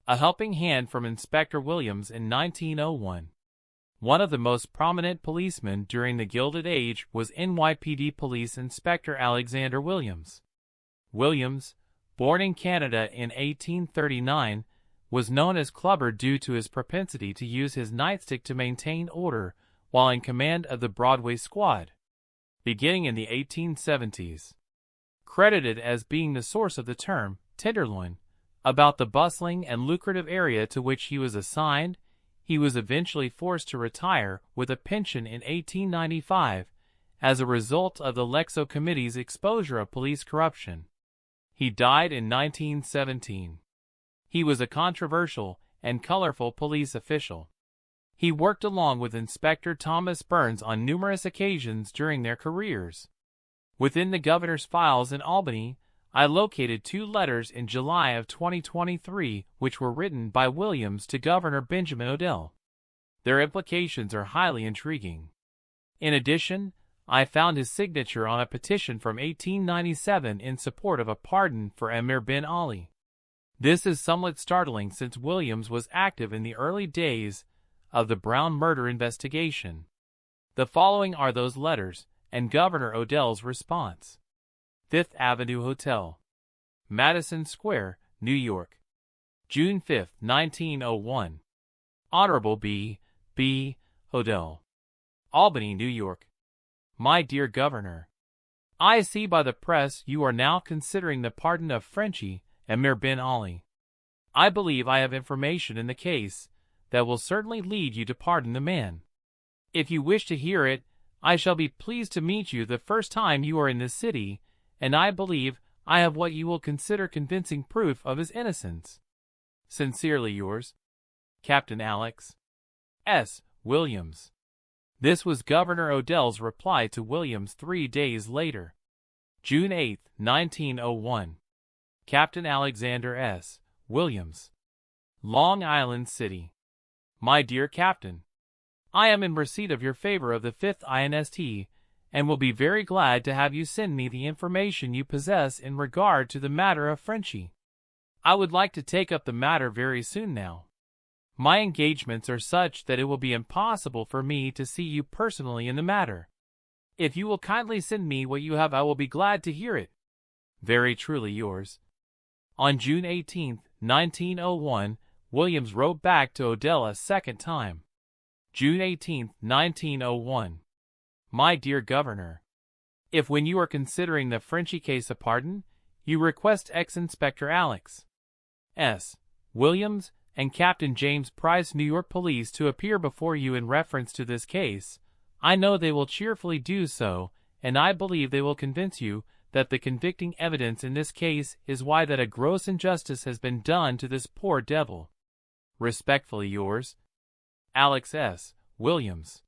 A helping hand from Inspector Williams in 1901. One of the most prominent policemen during the Gilded Age was NYPD Police Inspector Alexander Williams. Williams, born in Canada in 1839, was known as Clubber due to his propensity to use his nightstick to maintain order while in command of the Broadway Squad, beginning in the 1870s. Credited as being the source of the term tenderloin about the bustling and lucrative area to which he was assigned, he was eventually forced to retire with a pension in 1895 as a result of the Lexo Committee's exposure of police corruption. He died in 1917. He was a controversial and colorful police official. He worked along with Inspector Thomas Burns on numerous occasions during their careers. Within the governor's files in Albany, I located 2 letters in July of 2023 which were written by Williams to Governor Benjamin Odell. Their implications are highly intriguing. In addition, I found his signature on a petition from 1897 in support of a pardon for Amer bin Ali. This is somewhat startling since Williams was active in the early days of the Brown murder investigation. The following are those letters and Governor Odell's response. 5th Avenue Hotel, Madison Square, New York, June 5, 1901. Honorable B. Odell, Albany, New York. My dear Governor, I see by the press you are now considering the pardon of Frenchie Amer bin Ali. I believe I have information in the case that will certainly lead you to pardon the man. If you wish to hear it, I shall be pleased to meet you the first time you are in this city, and I believe I have what you will consider convincing proof of his innocence. Sincerely yours, Captain Alex S. Williams. This was Governor Odell's reply to Williams 3 days later. June 8, 1901. Captain Alexander S. Williams, Long Island City. My dear Captain, I am in receipt of your favor of the 5th INST, and will be very glad to have you send me the information you possess in regard to the matter of Frenchie. I would like to take up the matter very soon now. My engagements are such that it will be impossible for me to see you personally in the matter. If you will kindly send me what you have, I will be glad to hear it. Very truly yours. On June 18, 1901, Williams wrote back to Odell a second time. June 18, 1901. My dear Governor, if when you are considering the Frenchie case a pardon, you request ex-Inspector Alex S. Williams and Captain James Price, New York Police, to appear before you in reference to this case, I know they will cheerfully do so, and I believe they will convince you that the convicting evidence in this case is why that a gross injustice has been done to this poor devil. Respectfully yours, Alex S. Williams.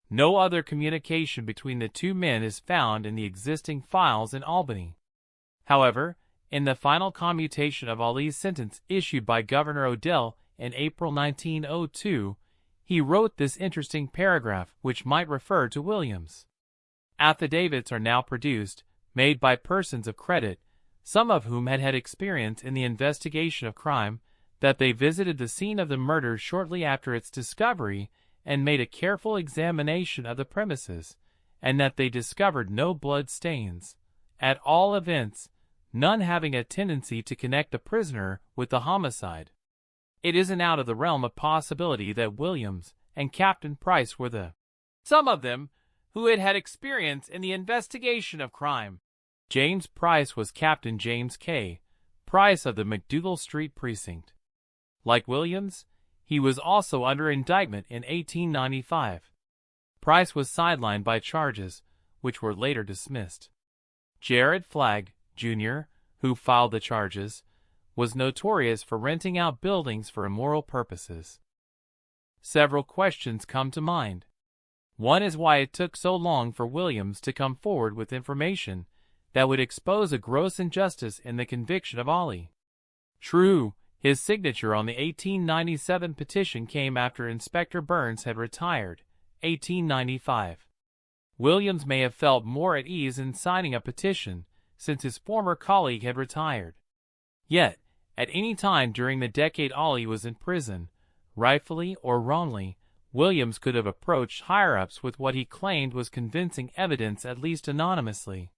No other communication between the 2 men is found in the existing files in Albany. However, in the final commutation of Ali's sentence issued by Governor Odell in April 1902, he wrote this interesting paragraph which might refer to Williams. Affidavits are now produced, made by persons of credit, some of whom had had experience in the investigation of crime, that they visited the scene of the murder shortly after its discovery and made a careful examination of the premises, and that they discovered no blood stains. At all events, none having a tendency to connect the prisoner with the homicide. It isn't out of the realm of possibility that Williams and Captain Price were some of them, who had had experience in the investigation of crime. James Price was Captain James K. Price of the McDougal Street Precinct. Like Williams, he was also under indictment in 1895. Price was sidelined by charges, which were later dismissed. Jared Flagg, Jr., who filed the charges, was notorious for renting out buildings for immoral purposes. Several questions come to mind. One is why it took so long for Williams to come forward with information that would expose a gross injustice in the conviction of Ali. True, his signature on the 1897 petition came after Inspector Burns had retired, 1895. Williams may have felt more at ease in signing a petition, since his former colleague had retired. Yet, At any time during the decade Ollie was in prison, rightfully or wrongly, Williams could have approached higher-ups with what he claimed was convincing evidence, at least anonymously.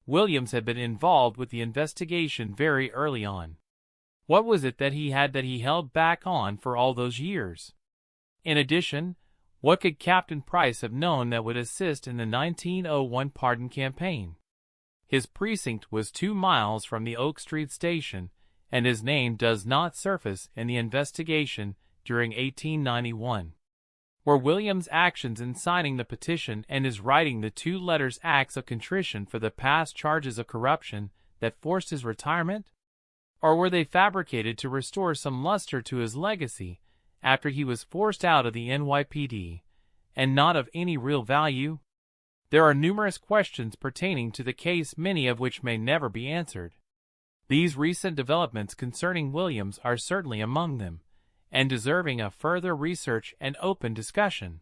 Williams had been involved with the investigation very early on. What was it that he held back on for all those years? In addition, what could Captain Price have known that would assist in the 1901 pardon campaign? His precinct was 2 miles from the Oak Street station, and his name does not surface in the investigation during 1891. Were Williams' actions in signing the petition and his writing the 2 letters acts of contrition for the past charges of corruption that forced his retirement? Or were they fabricated to restore some luster to his legacy after he was forced out of the NYPD, and not of any real value? There are numerous questions pertaining to the case, many of which may never be answered. These recent developments concerning Williams are certainly among them, and deserving of further research and open discussion.